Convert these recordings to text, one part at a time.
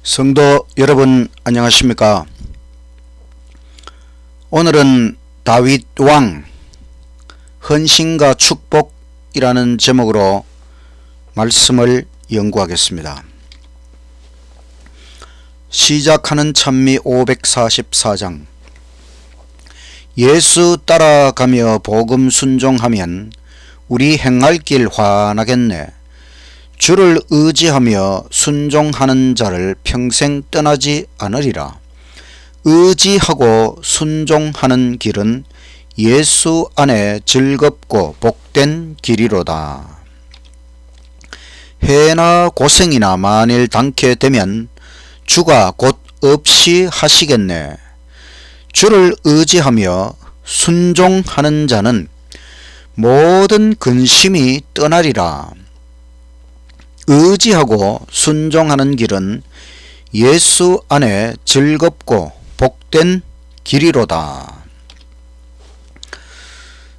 성도 여러분 안녕하십니까? 오늘은 다윗 왕 헌신과 축복이라는 제목으로 말씀을 연구하겠습니다. 시작하는 찬미 544장. 예수 따라가며 복음 순종하면 우리 행할 길 환하겠네. 주를 의지하며 순종하는 자를 평생 떠나지 않으리라. 의지하고 순종하는 길은 예수 안에 즐겁고 복된 길이로다. 해나 고생이나 만일 당케 되면 주가 곧 없이 하시겠네. 주를 의지하며 순종하는 자는 모든 근심이 떠나리라. 의지하고 순종하는 길은 예수 안에 즐겁고 복된 길이로다.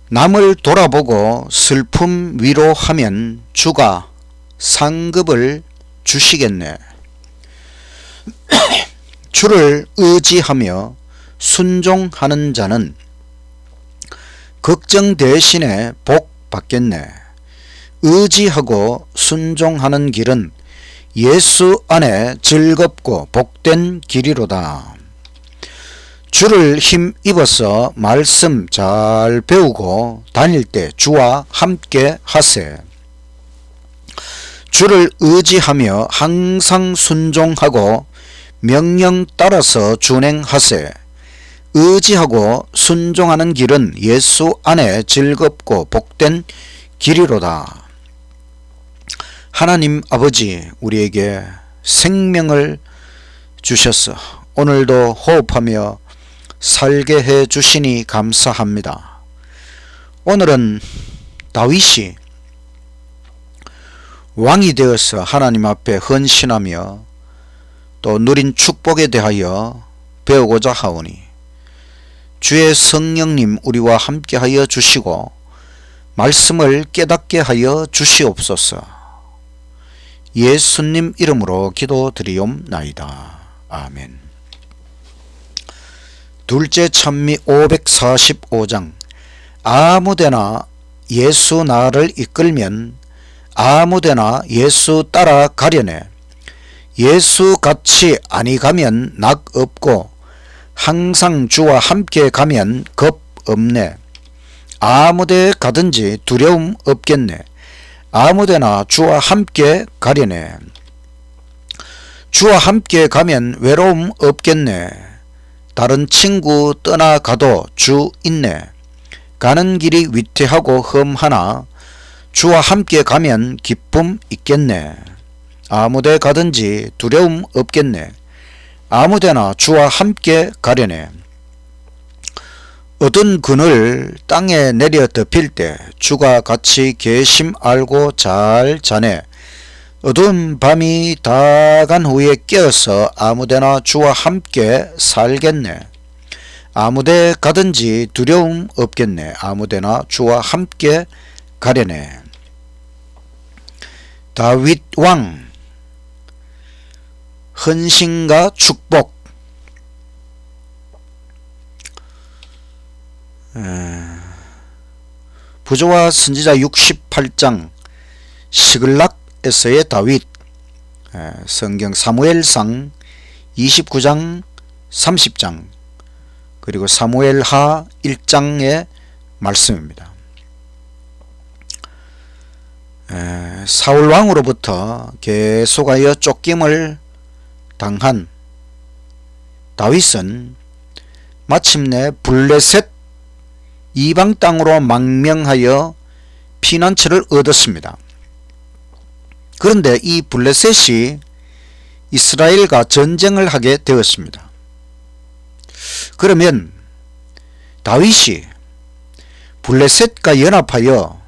남을 돌아보고 슬픔 위로하면 주가 상급을 주시겠네. 주를 의지하며 순종하는 자는 걱정 대신에 복 받겠네. 의지하고 순종하는 길은 예수 안에 즐겁고 복된 길이로다. 주를 힘입어서 말씀 잘 배우고 다닐 때 주와 함께 하세. 주를 의지하며 항상 순종하고 명령 따라서 준행하세. 의지하고 순종하는 길은 예수 안에 즐겁고 복된 길이로다. 하나님 아버지, 우리에게 생명을 주셔서 오늘도 호흡하며 살게 해 주시니 감사합니다. 오늘은 다윗이 왕이 되어서 하나님 앞에 헌신하며 또 누린 축복에 대하여 배우고자 하오니 주의 성령님 우리와 함께 하여 주시고 말씀을 깨닫게 하여 주시옵소서. 예수님 이름으로 기도드리옵나이다. 아멘. 둘째 찬미 545장. 아무데나 예수 나를 이끌면 아무데나 예수 따라가려네. 예수 같이 아니 가면 낙 없고 항상 주와 함께 가면 겁 없네. 아무데 가든지 두려움 없겠네. 아무데나 주와 함께 가려네. 주와 함께 가면 외로움 없겠네. 다른 친구 떠나가도 주 있네. 가는 길이 위태하고 험하나 주와 함께 가면 기쁨 있겠네. 아무데 가든지 두려움 없겠네. 아무데나 주와 함께 가려네. 어두운 그늘 땅에 내려 덮일 때 주가 같이 계심 알고 잘 자네. 어두운 밤이 다 간 후에 깨어서 아무데나 주와 함께 살겠네. 아무데 가든지 두려움 없겠네. 아무데나 주와 함께 가려네. 다윗 왕 헌신과 축복. 부조와 선지자 68장 시글락에서의 다윗, 성경 사무엘상 29장 30장 그리고 사무엘하 1장의 말씀입니다. 사울왕으로부터 계속하여 쫓김을 당한 다윗은 마침내 블레셋 이방 땅으로 망명하여 피난처를 얻었습니다. 그런데 이 블레셋이 이스라엘과 전쟁을 하게 되었습니다. 그러면 다윗이 블레셋과 연합하여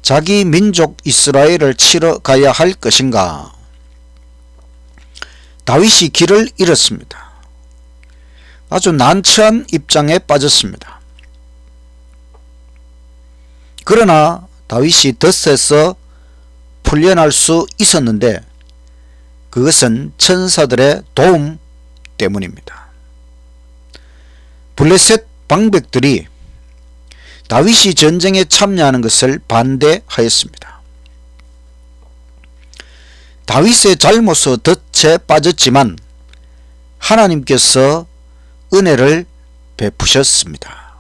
자기 민족 이스라엘을 치러 가야 할 것인가? 다윗이 길을 잃었습니다. 아주 난처한 입장에 빠졌습니다. 그러나 다윗이 덫에서 풀려날 수 있었는데 그것은 천사들의 도움 때문입니다. 블레셋 방백들이 다윗이 전쟁에 참여하는 것을 반대하였습니다. 다윗의 잘못으로 덫에 빠졌지만 하나님께서 은혜를 베푸셨습니다.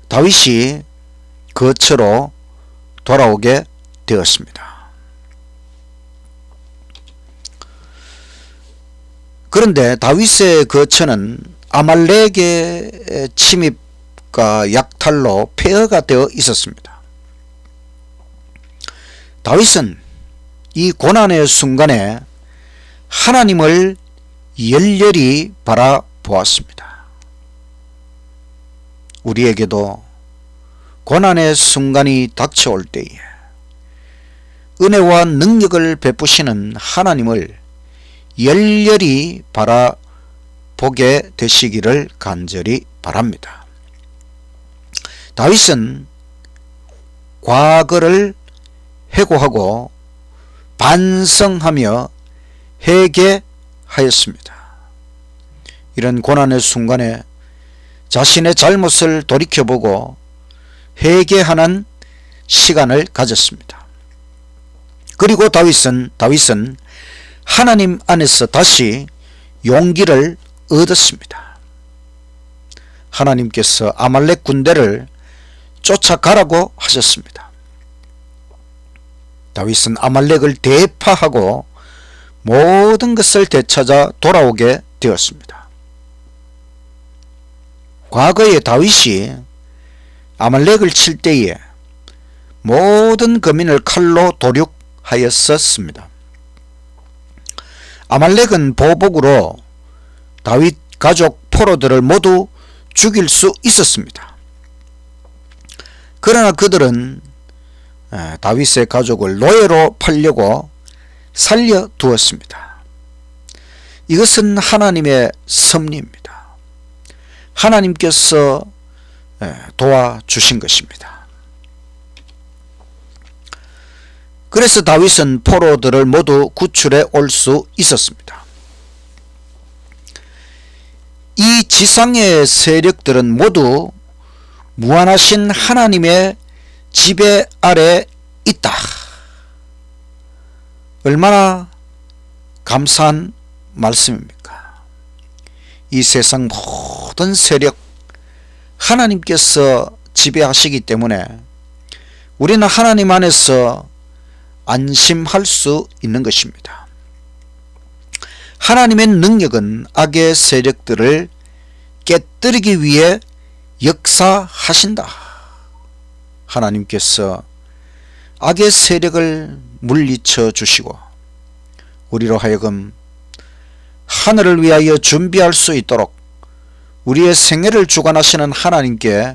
다윗이 거처로 돌아오게 되었습니다. 그런데 다윗의 거처는 아말렉의 침입과 약탈로 폐허가 되어 있었습니다. 다윗은 이 고난의 순간에 하나님을 열렬히 바라보았습니다. 우리에게도 고난의 순간이 닥쳐올 때에 은혜와 능력을 베푸시는 하나님을 열렬히 바라보게 되시기를 간절히 바랍니다. 다윗은 과거를 회고하고 반성하며 회개하였습니다. 이런 고난의 순간에 자신의 잘못을 돌이켜보고 회개하는 시간을 가졌습니다. 그리고 다윗은 하나님 안에서 다시 용기를 얻었습니다. 하나님께서 아말렉 군대를 쫓아가라고 하셨습니다. 다윗은 아말렉을 대파하고 모든 것을 되찾아 돌아오게 되었습니다. 과거에 다윗이 아말렉을 칠 때에 모든 거민을 칼로 도륙하였었습니다. 아말렉은 보복으로 다윗 가족 포로들을 모두 죽일 수 있었습니다. 그러나 그들은 다윗의 가족을 노예로 팔려고 살려두었습니다. 이것은 하나님의 섭리입니다. 하나님께서 도와주신 것입니다. 그래서 다윗은 포로들을 모두 구출해 올 수 있었습니다. 이 지상의 세력들은 모두 무한하신 하나님의 지배 아래 있다. 얼마나 감사한 말씀입니까? 이 세상 모든 세력 하나님께서 지배하시기 때문에 우리는 하나님 안에서 안심할 수 있는 것입니다. 하나님의 능력은 악의 세력들을 깨뜨리기 위해 역사하신다. 하나님께서 악의 세력을 물리쳐 주시고 우리로 하여금 하늘을 위하여 준비할 수 있도록 우리의 생애를 주관하시는 하나님께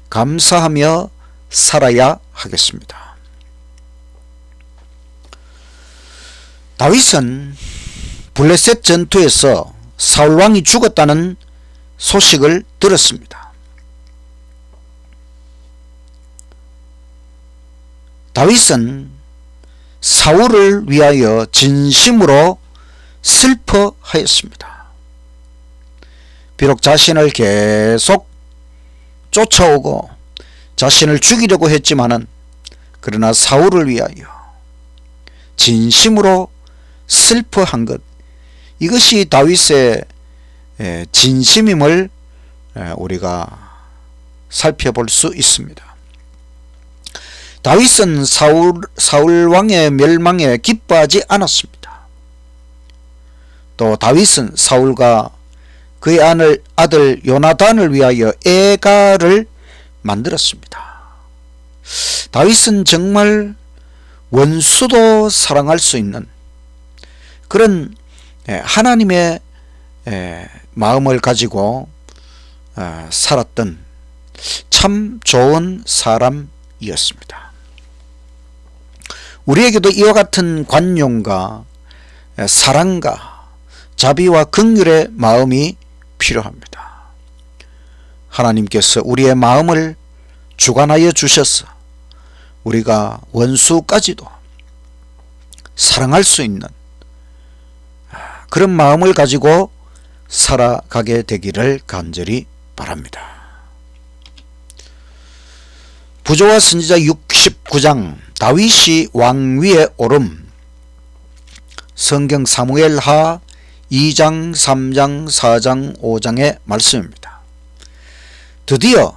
감사하며 살아야 하겠습니다. 다윗은 블레셋 전투에서 사울왕이 죽었다는 소식을 들었습니다. 다윗은 사울을 위하여 진심으로 슬퍼하였습니다. 비록 자신을 계속 쫓아오고 자신을 죽이려고 했지만은 그러나 사울을 위하여 진심으로 슬퍼한 것, 이것이 다윗의 진심임을 우리가 살펴볼 수 있습니다. 다윗은 사울 왕의 멸망에 기뻐하지 않았습니다. 또 다윗은 사울과 그의 아들 요나단을 위하여 애가를 만들었습니다. 다윗은 정말 원수도 사랑할 수 있는 그런 하나님의 마음을 가지고 살았던 참 좋은 사람이었습니다. 우리에게도 이와 같은 관용과 사랑과 자비와 긍휼의 마음이 필요합니다. 하나님께서 우리의 마음을 주관하여 주셔서 우리가 원수까지도 사랑할 수 있는 그런 마음을 가지고 살아가게 되기를 간절히 바랍니다. 부조와 선지자 69장 다윗이 왕위에 오름, 성경 사무엘하 2장 3장 4장 5장의 말씀입니다. 드디어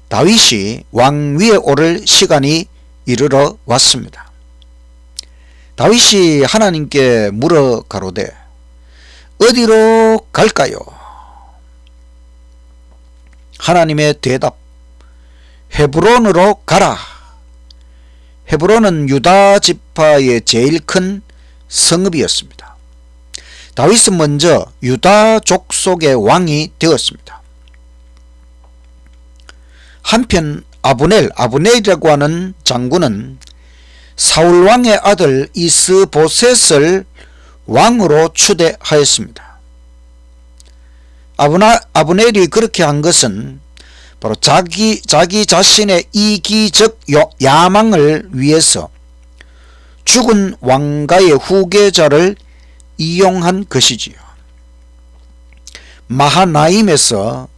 다윗이 왕위에 오를 시간이 이르러 왔습니다. 다윗이 하나님께 물어 가로되 어디로 갈까요? 하나님의 대답, 헤브론으로 가라. 헤브론은 유다 지파의 제일 큰 성읍이었습니다. 다윗은 먼저 유다 족속의 왕이 되었습니다. 한편 아브넬이라고 하는 장군은 사울 왕의 아들 이스보셋을 왕으로 추대하였습니다. 아브넬이 그렇게 한 것은 바로 자기 자신의 이기적 야망을 위해서 죽은 왕가의 후계자를 이용한 것이지요. 마하나임에서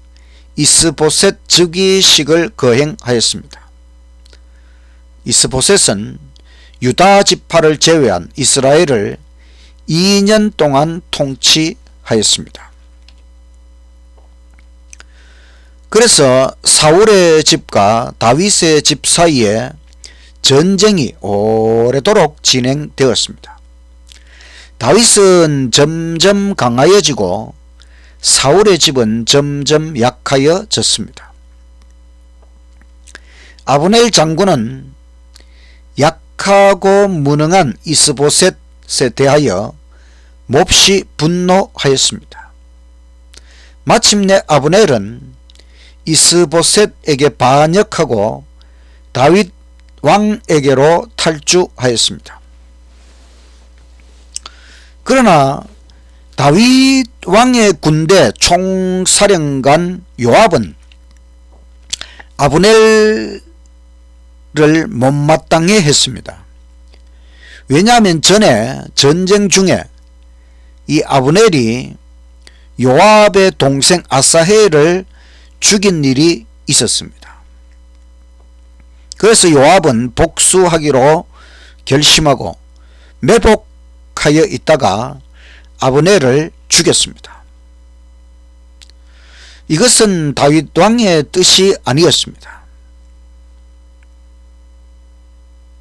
이스보셋 즉위식을 거행하였습니다. 이스보셋은 유다 지파를 제외한 이스라엘을 2년 동안 통치하였습니다. 그래서 사울의 집과 다윗의 집 사이에 전쟁이 오래도록 진행되었습니다. 다윗은 점점 강하여지고 사울의 집은 점점 약하여졌습니다. 아브넬 장군은 약하고 무능한 이스보셋에 대하여 몹시 분노하였습니다. 마침내 아브넬은 이스보셋에게 반역하고 다윗 왕에게로 탈주하였습니다. 그러나 다윗 왕의 군대 총사령관 요압은 아브넬을 못마땅해 했습니다. 왜냐하면 전에 전쟁 중에 이 아브넬이 요압의 동생 아사헬을 죽인 일이 있었습니다. 그래서 요압은 복수하기로 결심하고 매복하여 있다가 아브넬을 죽였습니다. 이것은 다윗 왕의 뜻이 아니었습니다.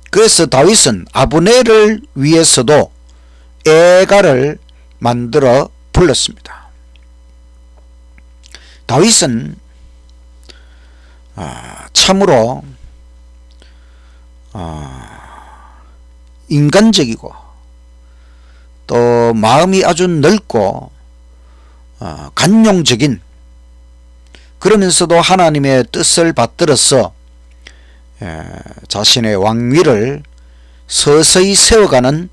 그래서 다윗은 아브넬을 위해서도 애가를 만들어 불렀습니다. 다윗은 참으로 인간적이고 또 마음이 아주 넓고 간용적인, 그러면서도 하나님의 뜻을 받들어서 자신의 왕위를 서서히 세워가는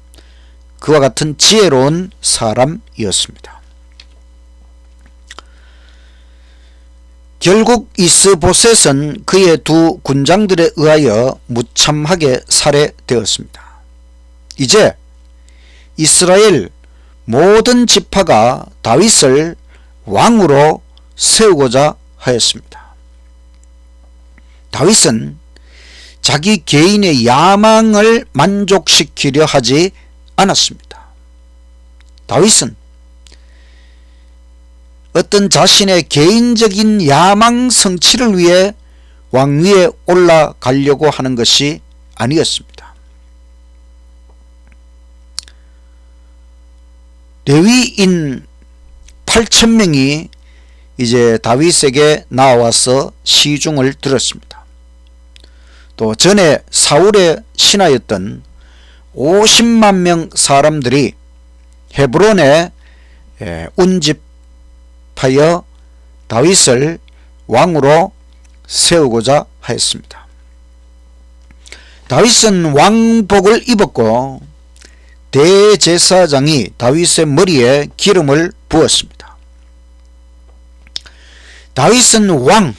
그와 같은 지혜로운 사람이었습니다. 결국 이스보셋은 그의 두 군장들에 의하여 무참하게 살해되었습니다. 이제 이스라엘 모든 지파가 다윗을 왕으로 세우고자 하였습니다. 다윗은 자기 개인의 야망을 만족시키려 하지 않았습니다. 다윗은 어떤 자신의 개인적인 야망 성취를 위해 왕위에 올라가려고 하는 것이 아니었습니다. 레위인 8,000명이 이제 다윗에게 나와서 시중을 들었습니다. 또 전에 사울의 신하였던 50만 명 사람들이 헤브론에 운집하여 다윗을 왕으로 세우고자 하였습니다. 다윗은 왕복을 입었고 대제사장이 다윗의 머리에 기름을 부었습니다. 다윗은 왕,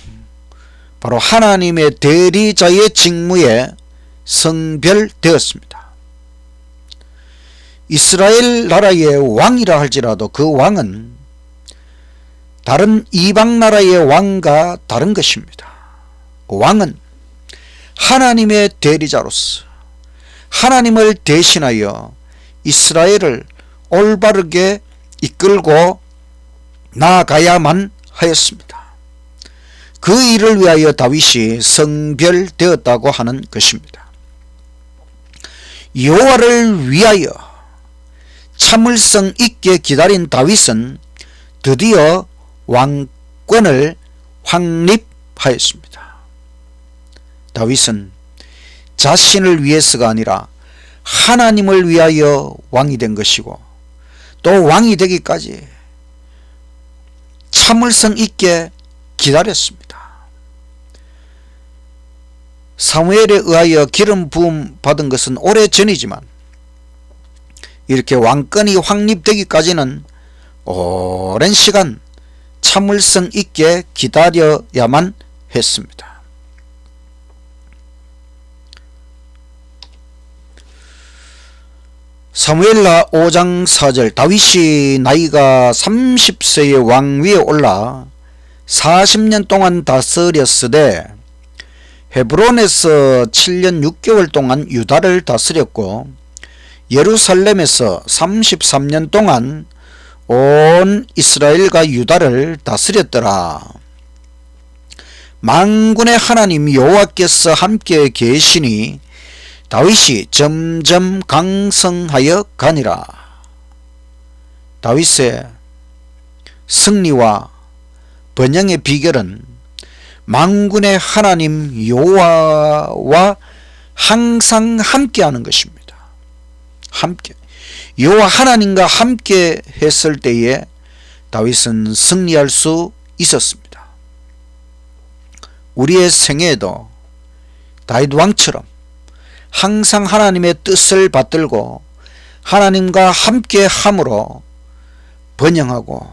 바로 하나님의 대리자의 직무에 성별되었습니다. 이스라엘 나라의 왕이라 할지라도 그 왕은 다른 이방 나라의 왕과 다른 것입니다. 왕은 하나님의 대리자로서 하나님을 대신하여 이스라엘을 올바르게 이끌고 나아가야만 하였습니다. 그 일을 위하여 다윗이 성별되었다고 하는 것입니다. 여호와를 위하여 참을성 있게 기다린 다윗은 드디어 왕권을 확립하였습니다. 다윗은 자신을 위해서가 아니라 하나님을 위하여 왕이 된 것이고, 또 왕이 되기까지 참을성 있게 기다렸습니다. 사무엘에 의하여 기름 부음 받은 것은 오래전이지만 이렇게 왕권이 확립되기까지는 오랜 시간 참을성 있게 기다려야만 했습니다. 사무엘하 5장 4절 다윗이 나이가 30세의 왕위에 올라 40년 동안 다스렸으되 헤브론에서 7년 6개월 동안 유다를 다스렸고 예루살렘에서 33년 동안 온 이스라엘과 유다를 다스렸더라. 만군의 하나님 여호와께서 함께 계시니 다윗이 점점 강성하여 가니라. 다윗의 승리와 번영의 비결은 만군의 하나님 여호와와 항상 함께하는 것입니다. 함께 여호와 하나님과 함께 했을 때에 다윗은 승리할 수 있었습니다. 우리의 생애에도 다윗 왕처럼 항상 하나님의 뜻을 받들고 하나님과 함께 함으로 번영하고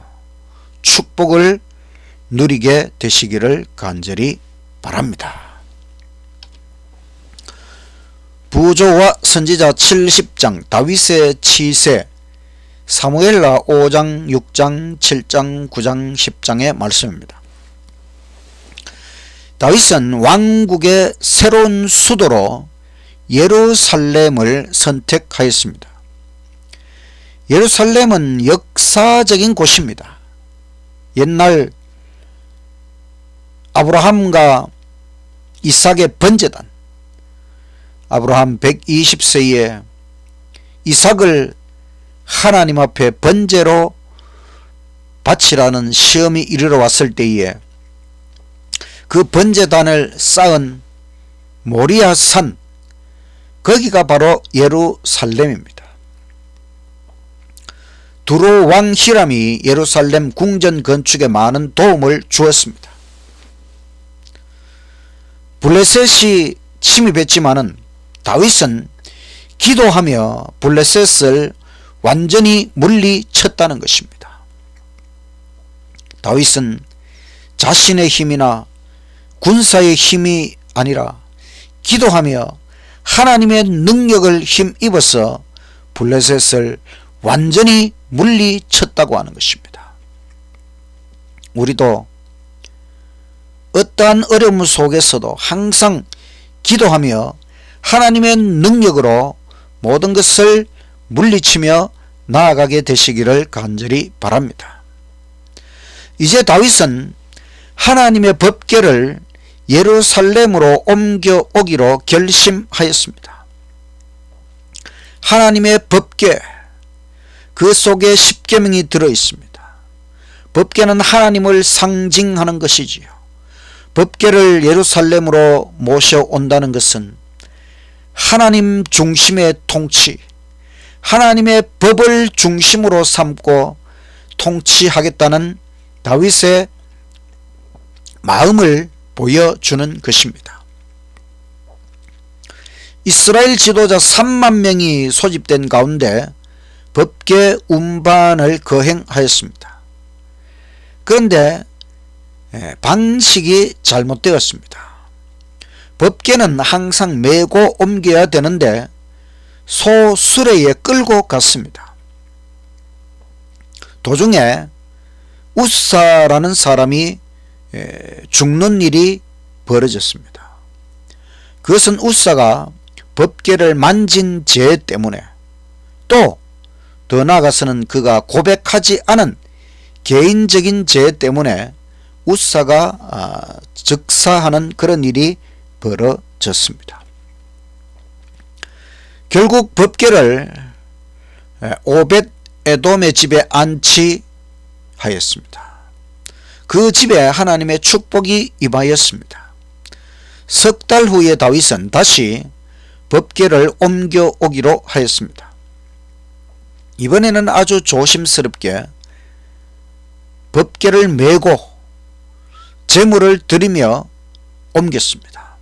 축복을 누리게 되시기를 간절히 바랍니다. 부조와 선지자 70장 다윗의 치세 사무엘하 5장 6장 7장 9장 10장의 말씀입니다. 다윗은 왕국의 새로운 수도로 예루살렘을 선택하였습니다. 예루살렘은 역사적인 곳입니다. 옛날 아브라함과 이삭의 번제단, 아브라함 120세에 이삭을 하나님 앞에 번제로 바치라는 시험이 이르러 왔을 때에 그 번제단을 쌓은 모리아 산, 거기가 바로 예루살렘입니다. 두로 왕 히람이 예루살렘 궁전 건축에 많은 도움을 주었습니다. 블레셋이 침입했지만은 다윗은 기도하며 블레셋을 완전히 물리쳤다는 것입니다. 다윗은 자신의 힘이나 군사의 힘이 아니라 기도하며 하나님의 능력을 힘입어서 블레셋을 완전히 물리쳤다고 하는 것입니다. 우리도 어떠한 어려움 속에서도 항상 기도하며 하나님의 능력으로 모든 것을 물리치며 나아가게 되시기를 간절히 바랍니다. 이제 다윗은 하나님의 법궤를 예루살렘으로 옮겨오기로 결심하였습니다. 하나님의 법궤, 그 속에 십계명이 들어있습니다. 법궤는 하나님을 상징하는 것이지요. 법궤를 예루살렘으로 모셔온다는 것은 하나님 중심의 통치, 하나님의 법을 중심으로 삼고 통치하겠다는 다윗의 마음을 보여주는 것입니다. 이스라엘 지도자 3만 명이 소집된 가운데 법궤 운반을 거행하였습니다. 그런데 방식이 잘못되었습니다. 법궤는 항상 메고 옮겨야 되는데 소 수레에 끌고 갔습니다. 도중에 웃사라는 사람이 죽는 일이 벌어졌습니다. 그것은 웃사가 법궤를 만진 죄 때문에, 또 더 나아가서는 그가 고백하지 않은 개인적인 죄 때문에 웃사가 즉사하는 그런 일이 벌어졌습니다. 결국 법궤를 오벳 에돔의 집에 안치하였습니다. 그 집에 하나님의 축복이 임하였습니다. 석 달 후에 다윗은 다시 법궤를 옮겨오기로 하였습니다. 이번에는 아주 조심스럽게 법궤를 메고 제물을 드리며 옮겼습니다.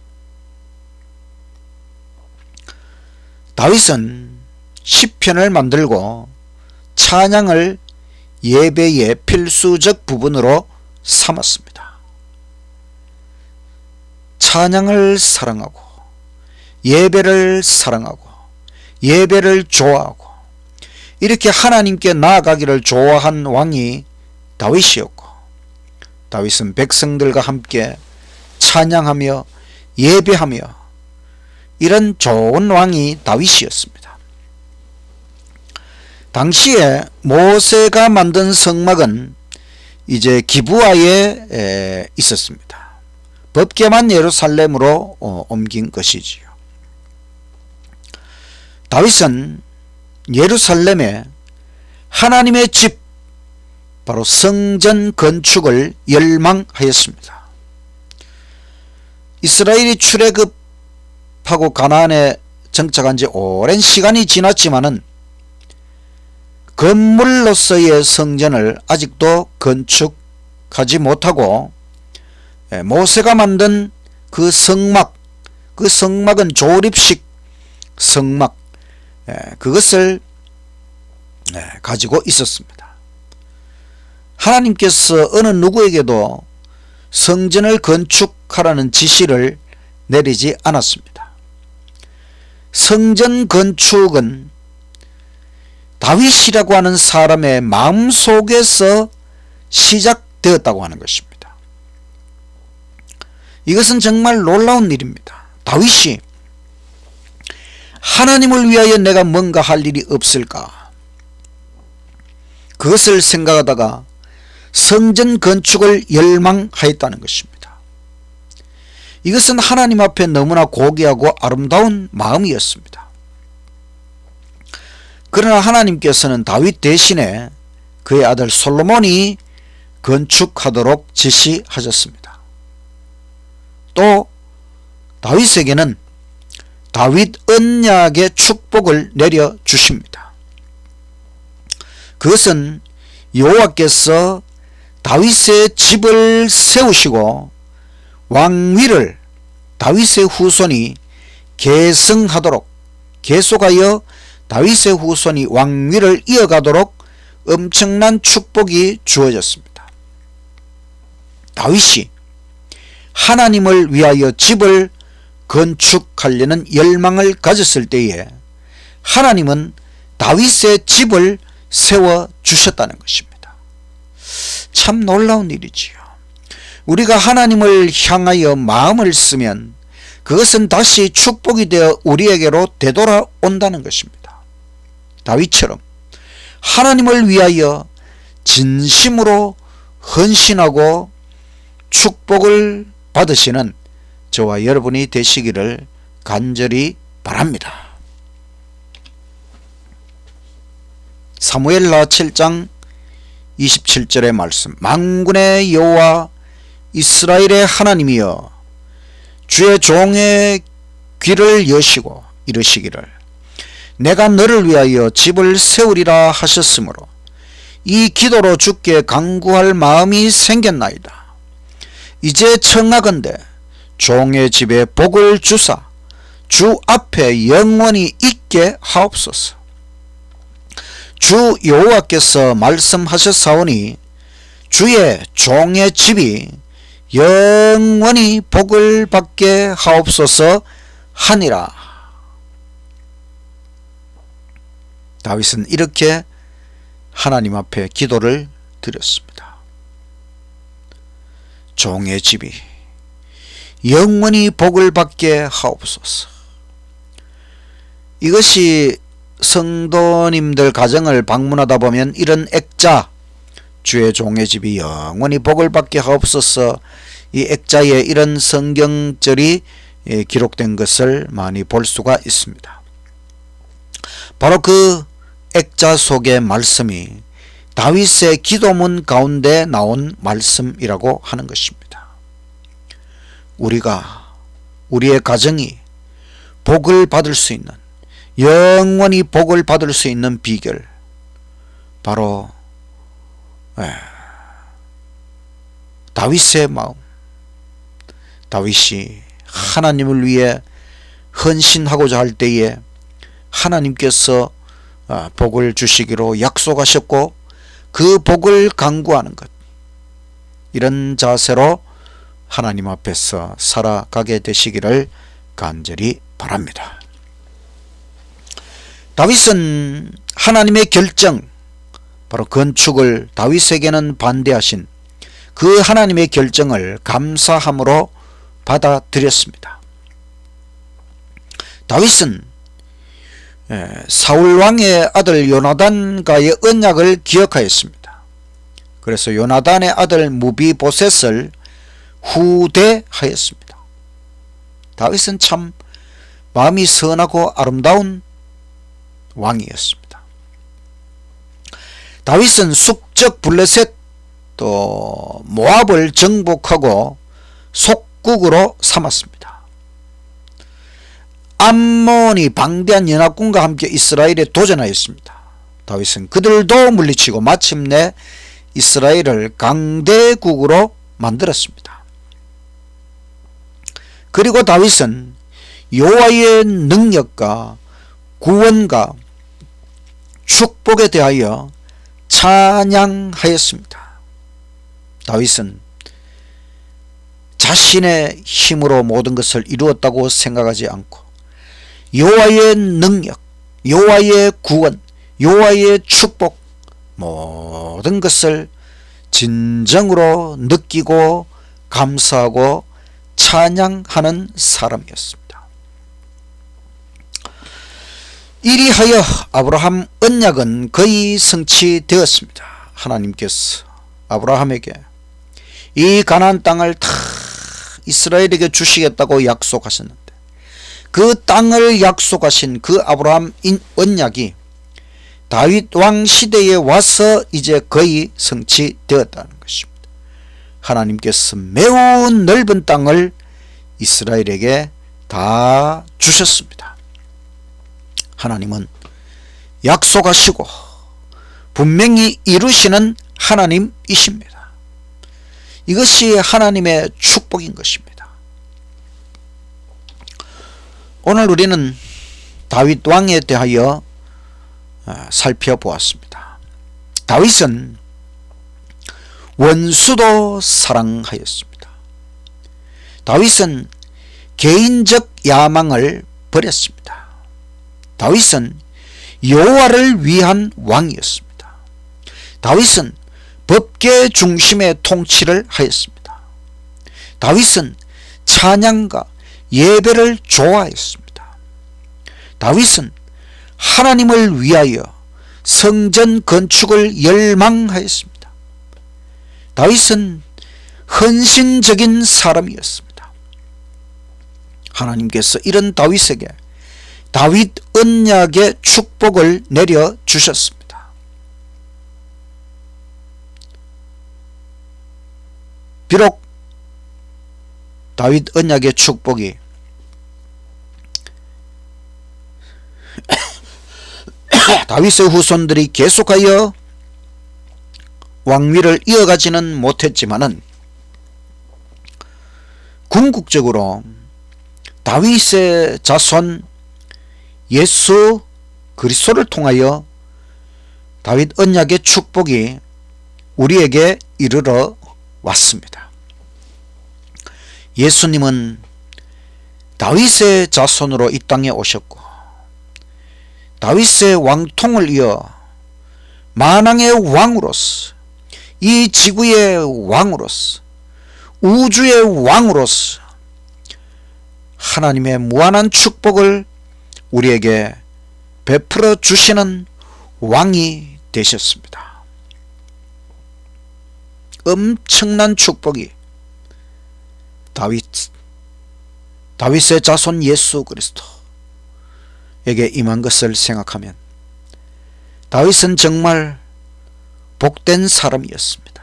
다윗은 시편을 만들고 찬양을 예배의 필수적 부분으로 삼았습니다. 찬양을 사랑하고 예배를 사랑하고 예배를 좋아하고 이렇게 하나님께 나아가기를 좋아한 왕이 다윗이었고, 다윗은 백성들과 함께 찬양하며 예배하며 이런 좋은 왕이 다윗이었습니다. 당시에 모세가 만든 성막은 이제 기브아에 있었습니다. 법궤만 예루살렘으로 옮긴 것이지요. 다윗은 예루살렘에 하나님의 집, 바로 성전 건축을 열망하였습니다. 이스라엘이 출애굽하고 가나안에 정착한 지 오랜 시간이 지났지만은 건물로서의 성전을 아직도 건축하지 못하고 모세가 만든 그 성막, 그 성막은 조립식 성막, 그것을 가지고 있었습니다. 하나님께서 어느 누구에게도 성전을 건축하라는 지시를 내리지 않았습니다. 성전 건축은 다윗이라고 하는 사람의 마음속에서 시작되었다고 하는 것입니다. 이것은 정말 놀라운 일입니다. 다윗이 하나님을 위하여 내가 뭔가 할 일이 없을까, 그것을 생각하다가 성전 건축을 열망하였다는 것입니다. 이것은 하나님 앞에 너무나 고귀하고 아름다운 마음이었습니다. 그러나 하나님께서는 다윗 대신에 그의 아들 솔로몬이 건축하도록 지시하셨습니다. 또 다윗에게는 다윗 언약의 축복을 내려주십니다. 그것은 여호와께서 다윗의 집을 세우시고 왕위를 다윗의 후손이 계승하도록, 계속하여 다윗의 후손이 왕위를 이어가도록 엄청난 축복이 주어졌습니다. 다윗이 하나님을 위하여 집을 건축하려는 열망을 가졌을 때에 하나님은 다윗의 집을 세워주셨다는 것입니다. 참 놀라운 일이지요. 우리가 하나님을 향하여 마음을 쓰면 그것은 다시 축복이 되어 우리에게로 되돌아온다는 것입니다. 다윗처럼 하나님을 위하여 진심으로 헌신하고 축복을 받으시는 저와 여러분이 되시기를 간절히 바랍니다. 사무엘하 7장 27절의 말씀. 만군의 여호와 이스라엘의 하나님이여, 주의 종의 귀를 여시고 이르시기를 내가 너를 위하여 집을 세우리라 하셨으므로 이 기도로 주께 간구할 마음이 생겼나이다. 이제 청하건대 종의 집에 복을 주사 주 앞에 영원히 있게 하옵소서. 주 여호와께서 말씀하셨사오니 주의 종의 집이 영원히 복을 받게 하옵소서 하니라. 다윗은 이렇게 하나님 앞에 기도를 드렸습니다. 종의 집이 영원히 복을 받게 하옵소서. 이것이 성도님들 가정을 방문하다 보면 이런 액자, 주의 종의 집이 영원히 복을 받게 하옵소서, 이 액자에 이런 성경절이 기록된 것을 많이 볼 수가 있습니다. 바로 그 액자 속의 말씀이 다윗의 기도문 가운데 나온 말씀이라고 하는 것입니다. 우리의 가정이 복을 받을 수 있는, 영원히 복을 받을 수 있는 비결, 바로 다윗의 마음, 다윗이 하나님을 위해 헌신하고자 할 때에 하나님께서 복을 주시기로 약속하셨고 그 복을 간구하는 것, 이런 자세로 하나님 앞에서 살아가게 되시기를 간절히 바랍니다. 다윗은 하나님의 결정, 바로 건축을 다윗에게는 반대하신 그 하나님의 결정을 감사함으로 받아들였습니다. 다윗은 사울 왕의 아들 요나단과의 언약을 기억하였습니다. 그래서 요나단의 아들 무비보셋을 후대하였습니다. 다윗은 참 마음이 선하고 아름다운 왕이었습니다. 다윗은 숙적 블레셋 또 모압을 정복하고 속국으로 삼았습니다. 암몬이 방대한 연합군과 함께 이스라엘에 도전하였습니다. 다윗은 그들도 물리치고 마침내 이스라엘을 강대국으로 만들었습니다. 그리고 다윗은 여호와의 능력과 구원과 축복에 대하여 찬양하였습니다. 다윗은 자신의 힘으로 모든 것을 이루었다고 생각하지 않고 여호와의 능력, 여호와의 구원, 여호와의 축복, 모든 것을 진정으로 느끼고 감사하고 찬양하는 사람이었습니다. 이리하여 아브라함 언약은 거의 성취되었습니다. 하나님께서 아브라함에게 이 가나안 땅을 다 이스라엘에게 주시겠다고 약속하셨는데 그 땅을 약속하신 그 아브라함 언약이 다윗 왕 시대에 와서 이제 거의 성취되었다는 것입니다. 하나님께서 매우 넓은 땅을 이스라엘에게 다 주셨습니다. 하나님은 약속하시고 분명히 이루시는 하나님이십니다. 이것이 하나님의 축복인 것입니다. 오늘 우리는 다윗 왕에 대하여 살펴보았습니다. 다윗은 원수도 사랑하였습니다. 다윗은 개인적 야망을 버렸습니다. 다윗은 여호와를 위한 왕이었습니다. 다윗은 법계 중심의 통치를 하였습니다. 다윗은 찬양과 예배를 좋아했습니다. 다윗은 하나님을 위하여 성전 건축을 열망하였습니다. 다윗은 헌신적인 사람이었습니다. 하나님께서 이런 다윗에게 다윗 언약의 축복을 내려주셨습니다. 비록 다윗 언약의 축복이 다윗의 후손들이 계속하여 왕위를 이어가지는 못했지만은 궁극적으로 다윗의 자손 예수 그리스도를 통하여 다윗 언약의 축복이 우리에게 이르러 왔습니다. 예수님은 다윗의 자손으로 이 땅에 오셨고 다윗의 왕통을 이어 만왕의 왕으로서, 이 지구의 왕으로서, 우주의 왕으로서 하나님의 무한한 축복을 우리에게 베풀어 주시는 왕이 되셨습니다. 엄청난 축복이 다윗의 자손 예수 그리스도에게 임한 것을 생각하면 다윗은 정말 복된 사람이었습니다.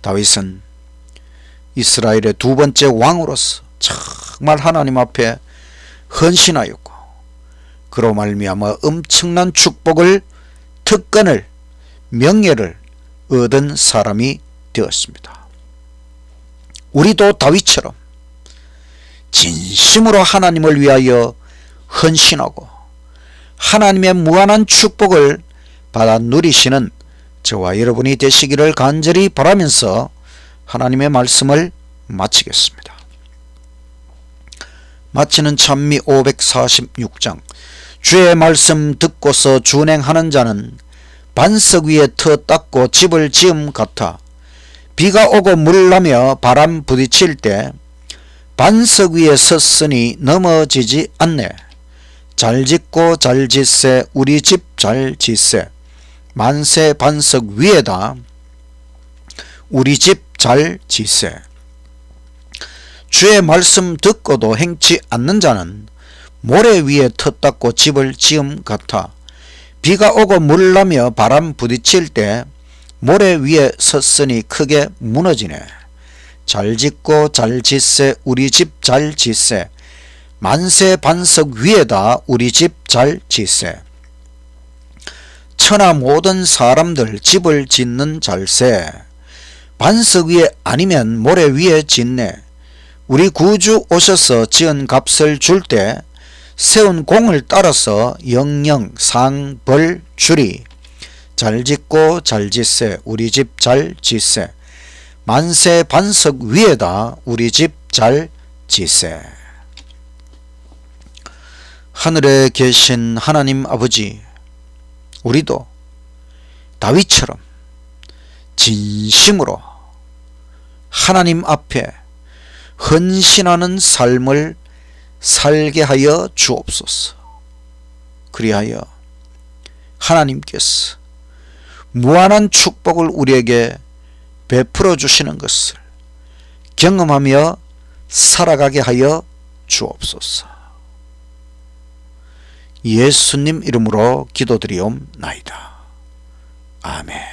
다윗은 이스라엘의 두 번째 왕으로서 정말 하나님 앞에 헌신하였고, 그로 말미암아 엄청난 축복을, 특권을, 명예를 얻은 사람이 되었습니다. 우리도 다윗처럼 진심으로 하나님을 위하여 헌신하고 하나님의 무한한 축복을 받아 누리시는 저와 여러분이 되시기를 간절히 바라면서 하나님의 말씀을 마치겠습니다. 마치는 찬미 546장. 주의 말씀 듣고서 준행하는 자는 반석 위에 터 닦고 집을 지음 같아. 비가 오고 물 나며 바람 부딪힐 때 반석 위에 섰으니 넘어지지 않네. 잘 짓고 잘 짓세, 우리 집 잘 짓세. 만세 반석 위에다 우리 집 잘 짓세. 주의 말씀 듣고도 행치 않는 자는 모래 위에 터 닦고 집을 지음 같아. 비가 오고 물 나며 바람 부딪힐 때 모래 위에 섰으니 크게 무너지네. 잘 짓고 잘 짓세, 우리 집 잘 짓세. 만세 반석 위에다 우리 집 잘 짓세. 천하 모든 사람들 집을 짓는 잘세. 반석 위에 아니면 모래 위에 짓네. 우리 구주 오셔서 지은 값을 줄 때 세운 공을 따라서 영영 상 벌 주리. 잘 짓고 잘 짓세, 우리 집 잘 짓세. 만세 반석 위에다 우리 집 잘 짓세. 하늘에 계신 하나님 아버지, 우리도 다윗처럼 진심으로 하나님 앞에 헌신하는 삶을 살게 하여 주옵소서. 그리하여 하나님께서 무한한 축복을 우리에게 베풀어 주시는 것을 경험하며 살아가게 하여 주옵소서. 예수님 이름으로 기도드리옵나이다. 아멘.